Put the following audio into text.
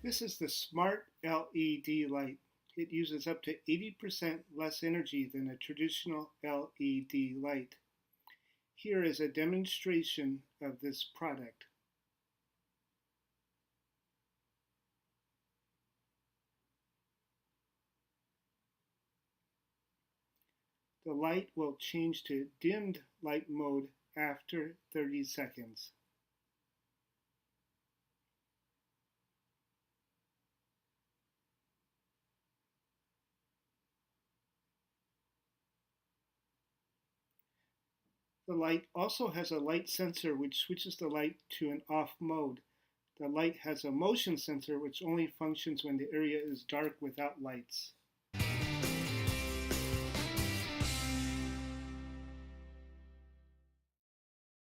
This is the smart LED light. It uses up to 80% less energy than a traditional LED light. Here is a demonstration of this product. The light will change to dimmed light mode after 30 seconds. The light also has a light sensor which switches the light to an off mode. The light has a motion sensor which only functions when the area is dark without lights.